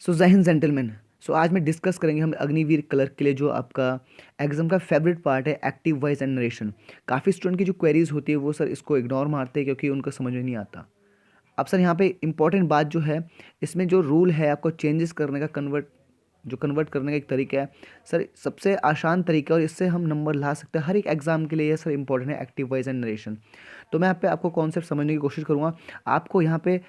सो जय हिंद जेंटलमैन। सो आज में डिस्कस करेंगे हम अग्निवीर क्लर्क के लिए जो आपका एग्जाम का फेवरेट पार्ट है, एक्टिव वॉइस एंड नरेशन। काफ़ी स्टूडेंट की जो क्वेरीज होती है वो सर इसको इग्नोर मारते हैं क्योंकि उनको समझ में नहीं आता। अब सर यहाँ पे इंपॉर्टेंट बात जो है, इसमें जो रूल है आपको चेंजेस करने का, कन्वर्ट करने का एक तरीका है सर, सबसे आसान तरीका, और इससे हम नंबर ला सकते हैं हर एक एग्जाम के लिए। ये सर इंपॉर्टेंट है, एक्टिव वॉइस एंड नरेशन। तो मैं यहाँ पे आपको कॉन्सेप्ट समझने की कोशिश करूँगा। आपको यहाँ पे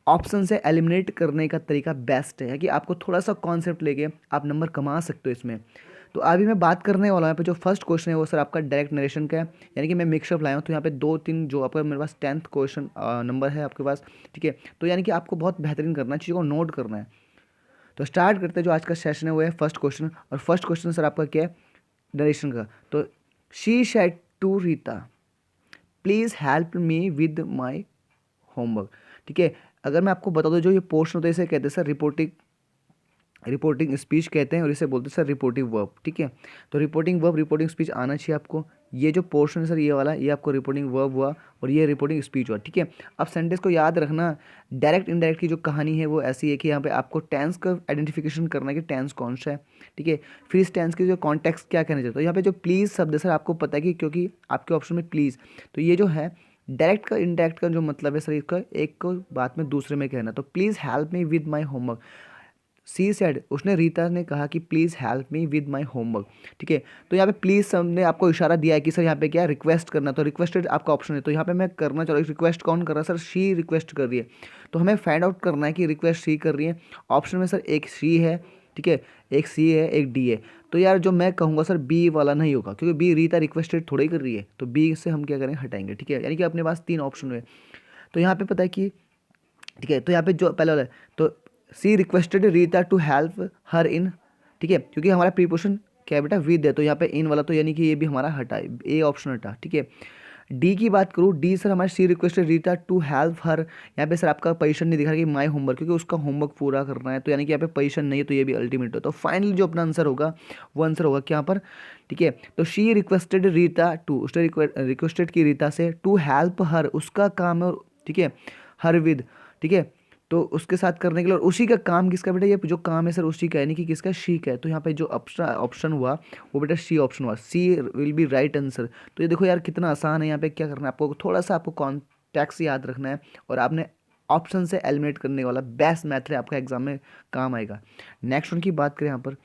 ऑप्शन से एलिमिनेट करने का तरीका बेस्ट है कि आपको थोड़ा सा कॉन्सेप्ट लेके आप नंबर कमा सकते हो इसमें। तो अभी मैं बात करने वाला हूँ यहाँ पे जो फर्स्ट क्वेश्चन है वो सर आपका डायरेक्ट नरेशन का है, यानी कि मैं मिक्सअप लाया हूँ। तो यहाँ पे दो तीन जो आपका मेरे पास 10th क्वेश्चन नंबर है आपके पास, ठीक है। तो यानी कि आपको बहुत बेहतरीन करना है, चीज़ों को नोट करना है। तो स्टार्ट करते हैं। जो आज का सेशन है वो है फर्स्ट क्वेश्चन, और फर्स्ट क्वेश्चन सर आपका क्या है, नरेशन का। तो she said to Rita, please help me with my homework, ठीक है। अगर मैं आपको बता दूं, जो ये पोर्शन होता है इसे कहते हैं सर रिपोर्टिंग, रिपोर्टिंग स्पीच कहते हैं, और इसे बोलते हैं सर रिपोर्टिंग वर्ब, ठीक है। तो रिपोर्टिंग वर्ब, रिपोर्टिंग स्पीच आना चाहिए आपको। ये जो पोर्शन है सर ये वाला, ये आपको रिपोर्टिंग वर्ब हुआ और ये रिपोर्टिंग स्पीच हुआ, ठीक है। अब सेंटेंस को याद रखना। डायरेक्ट इनडायरेक्ट की जो कहानी है वो ऐसी है कि यहाँ पे आपको टेंस का आइडेंटिफिकेशन करना है कि टेंस कौन सा है, ठीक है। फिर इस टेंस की जो कॉन्टेक्स्ट क्या कहना चाहिए। तो यहाँ पे जो प्लीज़ शब्द है सर आपको पता है कि क्योंकि आपके ऑप्शन में प्लीज़, तो ये जो है डायरेक्ट का इनडायरेक्ट का जो मतलब है सर इसका, एक को बात में दूसरे में कहना। तो please help me with my homework, she said, उसने, रीता ने कहा कि please help me with my homework, ठीक है। तो यहाँ पे प्लीज़ हमने आपको इशारा दिया है कि सर यहाँ पे क्या रिक्वेस्ट करना, तो रिक्वेस्टेड आपका ऑप्शन है। तो यहाँ पे मैं करना चाह रहा हूँ, रिक्वेस्ट कौन कर रहा है सर, शी रिक्वेस्ट कर रही है। तो हमें फाइंड आउट करना है कि रिक्वेस्ट शी कर रही है। ऑप्शन में सर एक शी है, ठीक है, एक सी है, एक डी है। तो यार जो मैं कहूँगा सर बी वाला नहीं होगा, क्योंकि बी रीता रिक्वेस्टेड थोड़ी कर रही है, तो बी से हम क्या करेंगे, हटाएंगे, ठीक है। यानी कि अपने पास तीन ऑप्शन हुए। तो यहाँ पे पता है कि, ठीक है, तो यहाँ पे जो पहले वाला है, तो she requested Rita to help her in, ठीक है, क्योंकि हमारा प्रीपोजिशन क्या है बेटा, विद है, तो यहाँ पे इन वाला, तो यानी कि ये भी हमारा हटा, ए ऑप्शन हटा, ठीक है। डी की बात करूँ, डी सर हमारे she requested Rita to help her, यहाँ पे सर आपका पोजीशन नहीं दिखा रहा कि माई होमवर्क, क्योंकि उसका होमवर्क पूरा करना है, तो यानी कि यहाँ पे पोजीशन नहीं है, तो ये भी अल्टीमेट है। तो फाइनली जो अपना आंसर होगा वो आंसर होगा क्या यहाँ पर, ठीक है। तो शी रिक्वेस्टेड रीता टू, उसने रिक्वेस्टेड की रीता से टू हेल्प हर, उसका काम है, ठीक है, हर विद, ठीक है। तो उसके साथ करने के लिए, और उसी का काम किसका बेटा, ये जो काम है सर उसी का है, यानी कि किसका, शी का है। तो यहाँ पे जो ऑप्शन ऑप्शन हुआ वो बेटा सी ऑप्शन हुआ, सी विल बी राइट आंसर। तो ये देखो यार कितना आसान है। यहाँ पे क्या करना है आपको, थोड़ा सा आपको कॉन्टेक्स्ट याद रखना है, और आपने ऑप्शन से एलिमिनेट करने वाला बेस्ट मेथड है, आपका एग्जाम में काम आएगा। नेक्स्ट वन की बात करें यहाँ पर,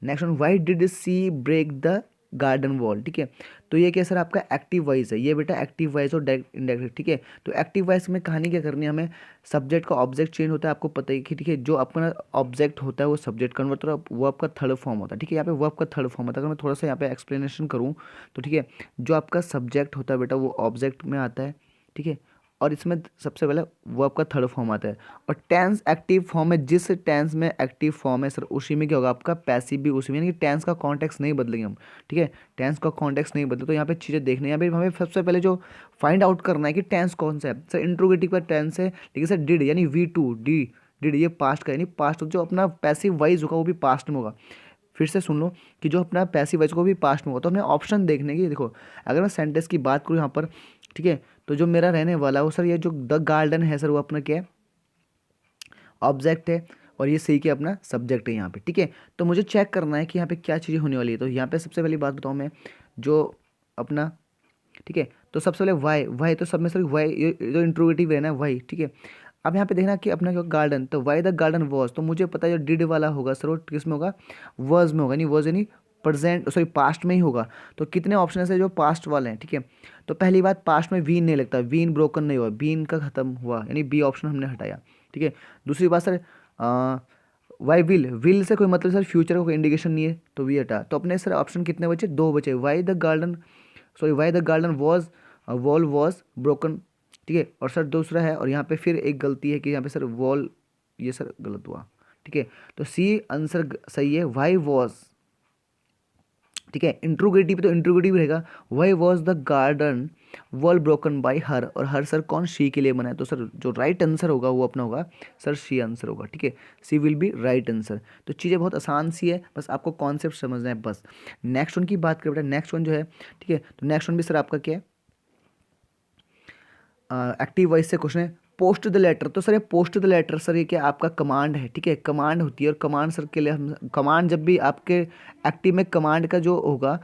next one, why did she break the garden wall, ठीक है। तो ये क्या सर आपका एक्टिव वॉइस है, ये बेटा एक्टिव वॉइस और डायरेक्ट इंडायरेक्ट, ठीक है। तो एक्टिव वॉइस में कहानी क्या करनी है हमें, सब्जेक्ट का ऑब्जेक्ट चेंज होता है, आपको पता है कि, ठीक है, जो अपना ऑब्जेक्ट होता है वो सब्जेक्ट कन्वर्ट होता है, वो आपका थर्ड फॉर्म होता है, ठीक है। यहाँ पे वो आपका थर्ड फॉर्म होता है। अगर मैं थोड़ा सा यहाँ पे एक्सप्लेनेशन करूँ तो, ठीक है, जो आपका सब्जेक्ट होता है बेटा वो ऑब्जेक्ट में आता है, ठीक है, और इसमें सबसे पहले वो आपका थर्ड फॉर्म आता है। और टेंस एक्टिव फॉर्म है, जिस टेंस में एक्टिव फॉर्म है सर उसी में क्या होगा आपका पैसिव भी उसी में, यानी कि टेंस का कॉन्टेक्स्ट नहीं बदलेंगे हम, ठीक है, टेंस का कॉन्टेक्स्ट नहीं बदले। तो यहाँ पे चीज़ें देखने, यहाँ पे हमें सबसे पहले जो फाइंड आउट करना है कि टेंस कौन सा है सर, इंट्रोगेटिव का टेंस है, लेकिन सर डिड यानी V2 डी, डिड ये पास्ट का, यानी पास्ट जो अपना पैसिव वाइज होगा वो भी पास्ट में होगा। फिर से सुन लो कि जो अपना पैसिव वॉइस को भी पास्ट में होगा। तो हमने ऑप्शन देखने की, देखो अगर मैं सेंटेंस की बात करूँ यहाँ पर, ठीक है, तो जो मेरा रहने वाला है वो सर ये जो द गार्डन है सर वो अपना क्या है, ऑब्जेक्ट है, और ये सी के अपना सब्जेक्ट है यहाँ पे, ठीक है। तो मुझे चेक करना है कि यहाँ पे क्या चीज़ें होने वाली है। तो यहाँ पे सबसे पहली बात बताऊँ मैं, जो अपना, ठीक है, तो सबसे पहले वाई, वाई तो सब में सर वाई, ये जो इंट्रोगेटिव है ना वाई, ठीक है। अब यहाँ पे देखना कि अपना क्या गार्डन, तो वाई द गार्डन वॉज, तो मुझे पता है जो डिड वाला होगा सर वो किस में होगा, वर्ज में होगा, नहीं वर्ज यानी प्रेजेंट, सॉरी पास्ट में ही होगा। तो कितने ऑप्शन है जो पास्ट वाले हैं, ठीक है। तो पहली बात, पास्ट में वीन नहीं लगता, वीन ब्रोकन नहीं हुआ, बीन का खत्म हुआ, यानी बी ऑप्शन हमने हटाया, ठीक है। दूसरी बात सर, वाई विल से कोई मतलब सर फ्यूचर का कोई इंडिकेशन नहीं है, तो वी हटा। तो अपने सर ऑप्शन कितने बचे, दो बचे, why the garden, sorry why the garden was, wall was broken, ठीक है। और सर दूसरा है, और यहाँ पे फिर एक गलती है कि यहाँ पे सर वॉल, ये सर गलत हुआ, ठीक है। तो सी आंसर सही है, वाई वॉज, ठीक है। इंट्रोगेटिव तो इंट्रोगेटिव रहेगा, why was the garden wall broken by हर, और हर सर कौन, शी के लिए बना है, तो सर जो राइट आंसर होगा वो अपना होगा सर शी आंसर होगा, ठीक है। सी विल बी राइट आंसर। तो चीज़ें बहुत आसान सी है, बस आपको कॉन्सेप्ट समझना है बस। नेक्स्ट वन की बात करें बेटा, नेक्स्ट वन जो है, ठीक है, तो नेक्स्ट वन भी सर आपका क्या है, एक्टिव वॉइस से क्वेश्चन है, पोस्ट द लेटर, तो सर ये पोस्ट द लेटर सर ये क्या आपका कमांड है, ठीक है, कमांड होती है। और कमांड सर के लिए हम कमांड जब भी आपके एक्टिव में कमांड का जो होगा,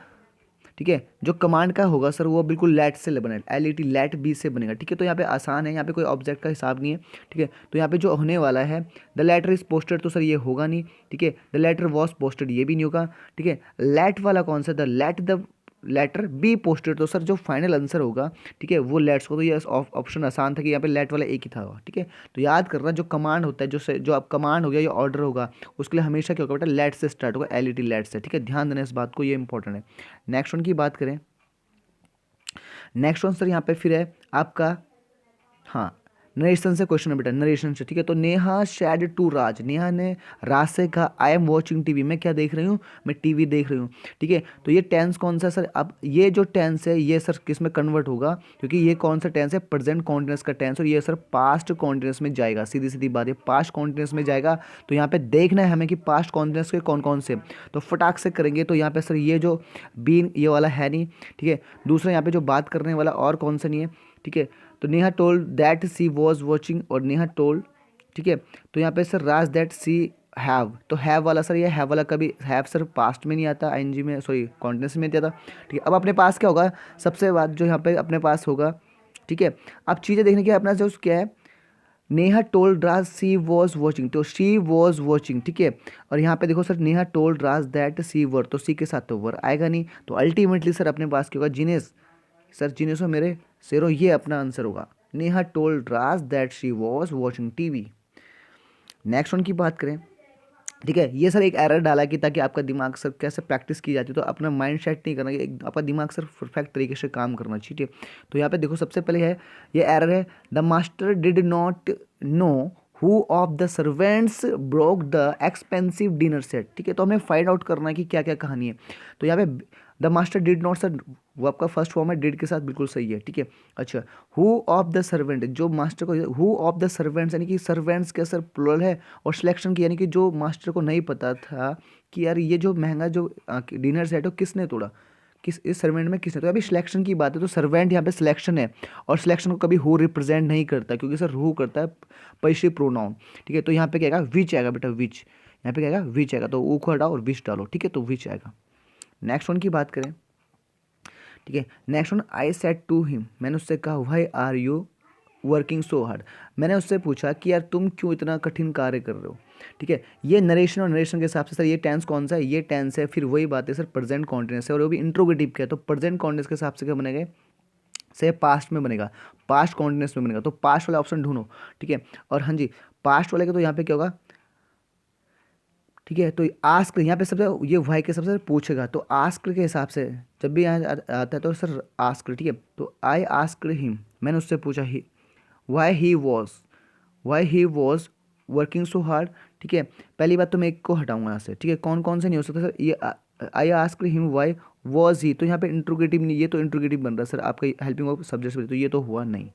ठीक है, जो कमांड का होगा सर वो बिल्कुल लेट से बनेगा, LET लेट बी से बनेगा, ठीक है। तो यहाँ पे आसान है, यहाँ पे कोई ऑब्जेक्ट का हिसाब नहीं है, ठीक है। तो यहाँ पे जो होने वाला है द लेटर इज पोस्टेड, तो सर ये होगा नहीं, ठीक है। द लेटर वॉज पोस्टेड ये भी नहीं होगा, ठीक है। लेट वाला कौन सा, the let the letter be posted, तो सर जो फाइनल आंसर होगा, ठीक है, वो लेट्स को, तो ये ऑप्शन आसान था कि यहाँ पे लेट वाला एक ही था, ठीक है। तो याद करना जो कमांड होता है, जो आप कमांड हो गया या ऑर्डर होगा, उसके लिए हमेशा क्या होगा बेटा, लेट से स्टार्ट होगा, LET लेट से, ठीक है। ध्यान देना इस बात को, ये इंपॉर्टेंट है। नेक्स्ट वन की बात करें, नेक्स्ट वन सर यहाँ पे फिर है आपका, हाँ, नरेशन से क्वेश्चन है बेटा, नरेशन से, ठीक है। तो नेहा शेड टू राज, नेहा ने राज से कहा आई एम वॉचिंग टीवी, मैं क्या देख रही हूँ, मैं टीवी देख रही हूँ, ठीक है। तो ये टेंस कौन सा सर, अब ये जो टेंस है ये सर किस में कन्वर्ट होगा, क्योंकि ये कौन सा टेंस है, प्रेजेंट कॉन्टिन्यूस का टेंस, और ये सर पास्ट कॉन्टिन्यूस में जाएगा, सीधी सीधी बात है, पास्ट कॉन्टिन्यूस में जाएगा। तो यहाँ पे देखना है हमें कि पास्ट कॉन्टिन्यूस के कौन कौन से, तो फटाक से करेंगे। तो यहाँ पे सर ये जो बीन ये वाला है नहीं, ठीक है। दूसरा यहाँ पे जो बात करने वाला और कौन सा नहीं है, ठीक है। तो Neha told that she was watching, और नेहा टोल्ड, ठीक है। तो यहाँ पे sir Raj that she have, तो हैव वाला सर ये हैव वाला कभी हैव सर पास्ट में नहीं आता, ING में, सॉरी कॉन्टिन्यूस में नहीं आता, ठीक है। अब अपने पास क्या होगा, सबसे बात जो यहाँ पे अपने पास होगा, ठीक है। अब चीज़ें देखने की अपना जो क्या है, Neha told Raj she was watching, तो शी वॉज वॉचिंग, ठीक है। और यहाँ पे देखो sir Neha told Raj that she were, तो सी के साथ तो वर आएगा नहीं, तो अल्टीमेटली सर अपने पास क्या होगा, जिनेस, सर जिनेसो मेरे शेरो, ये अपना आंसर होगा, Neha told Raj that she was watching TV. Next one की बात करें, ठीक है, ये सर एक एरर डाला कि ताकि आपका दिमाग सर कैसे प्रैक्टिस की जाती है, तो अपना माइंड सेट नहीं करना, एक आपका दिमाग सर परफेक्ट तरीके से काम करना चाहिए, ठीक है। तो यहाँ पे देखो सबसे पहले है ये एरर है, the master did not know who of the servants broke the expensive dinner set, ठीक है। तो हमें फाइंड आउट करना है कि क्या क्या कहानी है। तो यहाँ पे the master did not sir, वो आपका फर्स्ट फॉर्म है, डिड के साथ बिल्कुल सही है, ठीक है। अच्छा, हु ऑफ द सर्वेंट, जो मास्टर को, हु ऑफ द सर्वेंट्स यानी कि सर्वेंट्स का सर प्लुरल है, और सिलेक्शन की यानी कि जो मास्टर को नहीं पता था कि यार ये जो महंगा जो डिनर सेट है किसने तोड़ा, किस इस सर्वेंट में किसने, तो अभी सिलेक्शन की बात है, तो सर्वेंट यहाँ पे सिलेक्शन है, और सिलेक्शन को कभी हु रिप्रेजेंट नहीं करता, क्योंकि सर हु करता है पैसिव प्रोनाउन, ठीक है। तो यहाँ पे क्या आएगा, विच आएगा बेटा, विच, यहाँ पे क्या आएगा, विच आएगा, तो ऊ को हटाओ और विच डालो, ठीक है, तो विच आएगा। नेक्स्ट वन की बात करें, ठीक है, next one, I said to him, मैंने उससे कहा why are you working so hard, मैंने उससे पूछा कि यार तुम क्यों इतना कठिन कार्य कर रहे हो, ठीक है। ये नरेशन और नरेशन के हिसाब से सर ये टेंस कौन सा है, ये टेंस है, फिर वही बात है सर प्रेजेंट कॉन्टिन्यूस है, और वो भी इंट्रोगेटिव का है, तो प्रेजेंट कॉन्टिन्यूस के हिसाब से क्या बनेगा, से पास्ट में बनेगा, पास्ट कॉन्टिन्यूस में बनेगा, तो पास्ट वाला ऑप्शन ढूंढो, ठीक है। और हाँ जी, पास्ट वाले का तो यहाँ पे क्या होगा, ठीक है। तो आस्क यहाँ पे सबसे ये वाई के सबसे पूछेगा, तो आस्क के हिसाब से जब भी यहाँ आता है तो सर आस्क, ठीक है। तो आई आस्क्ड हिम, मैंने उससे पूछा ही, why he was working so hard, ठीक है। पहली बात तो मैं एक को हटाऊंगा यहाँ से, ठीक है, कौन कौन से नहीं हो सकता सर, ये आई asked him why was he, तो यहाँ पे इंट्रोगेटिव नहीं, ये तो इंट्रोगेटिव बन रहा है सर आपका हेल्पिंग वर्ब सब्जेक्ट से, तो ये तो हुआ नहीं।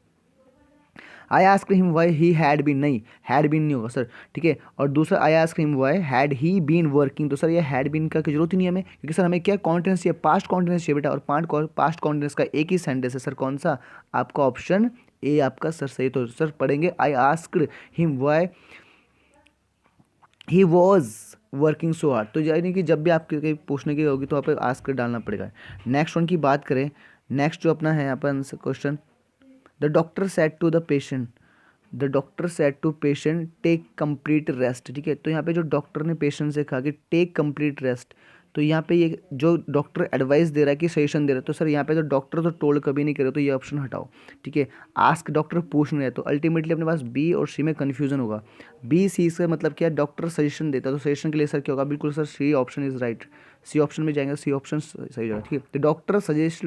I asked him why he had been, नहीं हैड बीन नहीं होगा सर, ठीक है। और दूसरा I asked him why had he been working, तो सर ये हैड बीन का जरूरत ही नहीं है हमें, क्योंकि सर हमें क्या कॉन्टिन्यूस चाहिए, पास्ट कॉन्टिन्यूस चाहिए बेटा, और पास्ट कॉन्टिन्यूस का एक ही सेंटेंस है सर, कौन सा, आपका ऑप्शन ए आपका सर सही। तो सर पढ़ेंगे आई asked him why he was working so hard, तो यानी कि जब भी आपके कहीं पूछने की होगी तो आप आस्क डालना पड़ेगा। नेक्स्ट वन की बात करें, नेक्स्ट जो अपना है अपन question, the doctor said to the patient, the doctor said to patient take complete rest, ठीक है। तो यहाँ पे जो डॉक्टर ने पेशेंट से कहा कि टेक कंप्लीट रेस्ट, तो यहाँ पे ये जो डॉक्टर एडवाइस दे रहा है कि सजेशन दे रहा है, तो सर यहाँ पे तो डॉक्टर तो टोल्ड कभी नहीं करे, तो ये ऑप्शन हटाओ, ठीक है। आस्क डॉक्टर पूछ नहीं है, तो अल्टीमेटली अपने पास बी और सी में कन्फ्यूजन होगा, बी सी से मतलब क्या, डॉक्टर सजेशन देता है, तो सजेशन के लिए सर क्या होगा, बिल्कुल sir C option is right, C option में जाएंगे, सी ऑप्शन सही होगा, ठीक है। तो doctor suggest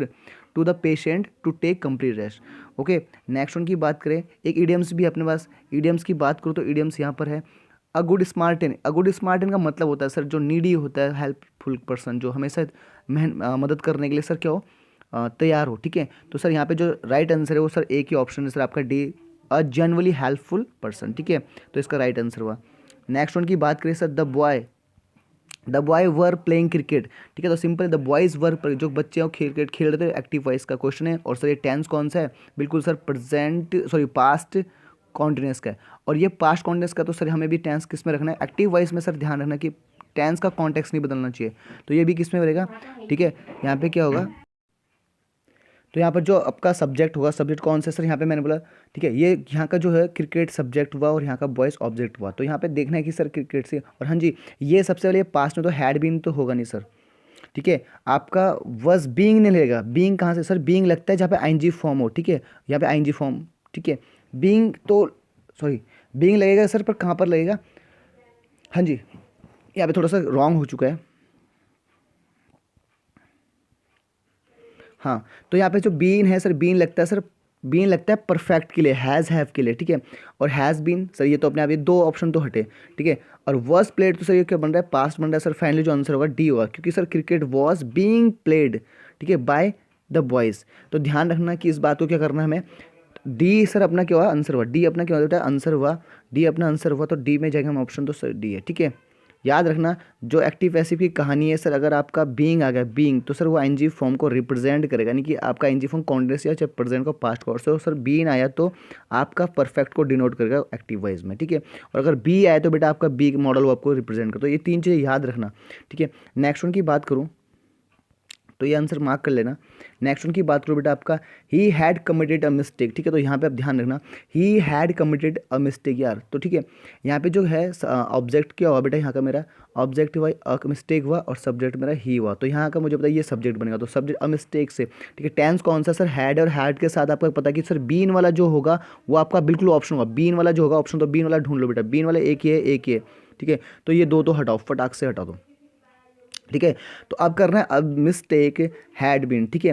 to the patient to take complete rest, okay. Next one की बात करें, एक ईडियम्स भी अपने पास, ईडियम्स की बात करो तो ईडियम्स यहाँ पर है, अ गुड स्मार्टन, अ गुड स्मार्टन का मतलब होता है सर जो नीडी होता है, हेल्पफुल पर्सन, जो हमेशा मदद करने के लिए सर क्या हो, तैयार हो, ठीक है। तो सर यहाँ पे जो राइट आंसर है वो सर एक ही ऑप्शन है सर आपका डी, अ जनरली हेल्पफुल पर्सन, ठीक है। तो इसका राइट आंसर हुआ। नेक्स्ट वन की बात करें sir, the boy were playing cricket, ठीक है। तो सिंपल द बॉयज़ वर, जो बच्चे हैं क्रिकेट खेल रहे थे, एक्टिव वॉइस का क्वेश्चन है, और सर ये टेंस कौन सा है, बिल्कुल sir present, sorry past continuous का है। और ये पास्ट कॉन्टिन्यूस का तो सर हमें भी टेंस किस में रखना है, एक्टिव वॉइस में सर ध्यान रखना कि टेंस का कॉन्टेक्स्ट नहीं बदलना चाहिए। तो ये भी किस में रहेगा, ठीक है। यहाँ पे क्या होगा, तो यहाँ पर जो आपका सब्जेक्ट होगा, सब्जेक्ट कौन सा सर, यहाँ पे मैंने बोला, ठीक है, ये यहाँ का जो है क्रिकेट सब्जेक्ट हुआ और यहाँ का बॉयज़ ऑब्जेक्ट हुआ। तो यहाँ पे देखना है कि सर क्रिकेट से, और हाँ जी ये सबसे पहले पास्ट में तो हैड बीन तो होगा नहीं सर, ठीक है। आपका वॉज बीइंग नहीं लगेगा, बीइंग कहाँ से सर, बीइंग लगता है जहाँ पे आईएनजी फॉर्म हो, ठीक है, यहाँ पे आईएनजी फॉर्म, ठीक है। बीइंग तो सॉरी बीइंग लगेगा सर, पर कहाँ पर लगेगा, हाँ जी यहाँ पे थोड़ा सा रॉन्ग हो चुका है। हाँ तो यहाँ पे जो बीन है सर, बीन लगता है सर, बीन लगता है परफेक्ट के लिए, हैज़ हैव के लिए, ठीक है। और हैज़ बीन सर ये तो अपने आप, ये दो ऑप्शन तो हटे, ठीक है। और वॉज प्लेड तो सर ये क्या बन रहा है, पास्ट बन रहा है सर, फाइनली जो आंसर होगा डी होगा, क्योंकि sir cricket was being played, ठीक है, बाय द बॉयज़। तो ध्यान रखना कि इस बात को क्या करना है हमें, डी सर अपना क्या हुआ, आंसर हुआ, डी अपना क्या होता है, आंसर हुआ, डी अपना आंसर हुआ, तो डी में जाएगा हम ऑप्शन, तो सर डी है, ठीक है। याद रखना जो एक्टिव पैसिव की कहानी है सर, अगर आपका बीइंग आ गया, बीइंग तो सर वो आईएनजी फॉर्म को रिप्रेजेंट करेगा, यानी कि आपका आईएनजी फॉर्म कॉन्टिन्यूस या चाहे प्रेजेंट को पास्ट को, और सर बीइंग आया तो आपका परफेक्ट को डिनोट करेगा एक्टिव वाइज में, ठीक है। और अगर बी आया तो बेटा आपका बी मॉडल वो आपको रिप्रेजेंट करता, तो ये तीन चीज़ें याद रखना, ठीक है। नेक्स्ट वन की बात करूँ तो ये आंसर मार्क कर लेना। नेक्स्ट उनकी बात करो बेटा आपका, he had committed a mistake, ठीक है। तो यहाँ पे आप ध्यान रखना, he had committed a mistake यार, तो ठीक है। यहाँ पे जो है ऑब्जेक्ट क्या हुआ बेटा, यहाँ का मेरा ऑब्जेक्ट हुआ, अ मिस्टेक हुआ, और सब्जेक्ट मेरा ही हुआ। तो यहाँ का मुझे पता है ये सब्जेक्ट बनेगा, तो सब्जेक्ट अ मिस्टेक से, ठीक है। टेंस कौन सा सर, हैड, और हैड के साथ आपको पता है कि सर बीन वाला जो होगा वो आपका बिल्कुल ऑप्शन होगा, बीन वाला जो होगा ऑप्शन, तो बीन वाला ढूंढ लो बेटा, बीन वाला एक ही है, एक ही है, ठीक है। तो ये दो तो हटाओ, फटाक से हटा दो, ठीक है। तो अब करना है अब मिस्टेक हैड बीन, ठीक है।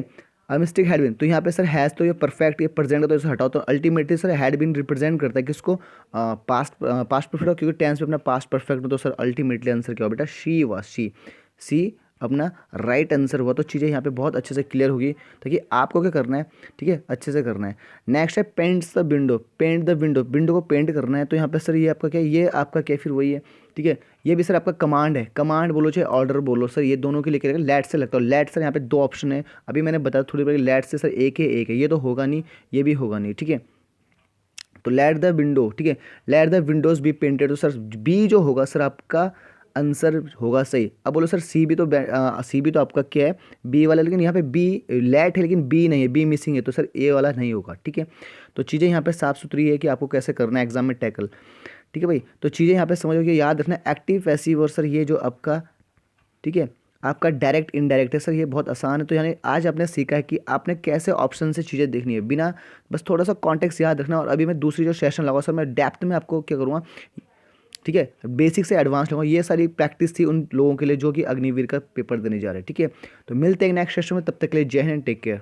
अब मिस्टेक हैड बीन, तो यहाँ पे सर हैज़ तो ये परफेक्ट, ये प्रेजेंट, तो इसे हटाओ, तो ultimately sir had been represent करता है किसको, पास्ट, पास्ट परफेक्ट, क्योंकि टेंस में अपना पास्ट परफेक्ट में, तो सर अल्टीमेटली आंसर क्या हो बेटा, शी हुआ, सी अपना राइट आंसर हुआ। तो चीज़ें यहाँ पे बहुत अच्छे से क्लियर होगी, ताकि आपको क्या करना है, ठीक है, अच्छे से करना है। नेक्स्ट है paints the window, paint the window, window को पेंट करना है। तो यहाँ पे सर ये आपका क्या है, ये आपका क्या, फिर वही है, ठीक है। ये भी सर आपका कमांड है, कमांड बोलो चाहे ऑर्डर बोलो सर, ये दोनों के लिए क्या, लेट से लगता है, लेट सर यहाँ पे दो ऑप्शन है, अभी मैंने बताया थोड़ी देर, लेट से सर एक है, एक है, ये तो होगा नहीं, ये भी होगा नहीं, ठीक है। तो लेट द विंडो, ठीक है, let the Windows be painted, तो सर बी जो होगा सर आपका आंसर होगा सही। अब बोलो सर सी भी तो सी भी तो आपका क्या है, बी वाला, लेकिन यहाँ पे बी लेट है लेकिन बी नहीं है, बी मिसिंग है, तो सर ए वाला नहीं होगा, ठीक है। तो चीज़ें यहाँ पे साफ सुथरी है कि आपको कैसे करना है एग्जाम में टैकल, ठीक है भाई। तो चीज़ें यहाँ पे समझो कि याद रखना, एक्टिव पैसिव, और सर ये जो आपका, ठीक है, आपका डायरेक्ट इनडायरेक्ट है सर, ये बहुत आसान है। तो यानी आज आपने सीखा है कि आपने कैसे ऑप्शन से चीज़ें देखनी है, बिना बस थोड़ा सा कॉन्टेक्स्ट याद रखना। और अभी मैं दूसरी जो सेशन लगाऊंगा सर, मैं डेप्थ में आपको क्या करूँगा, ठीक है, बेसिक से एडवांस लूँगा। ये सारी प्रैक्टिस थी उन लोगों के लिए जो कि अग्निवीर का पेपर देने जा रहे हैं, ठीक है। तो मिलते हैं नेक्स्ट सेशन में, तब तक के लिए जय हिंद, टेक केयर।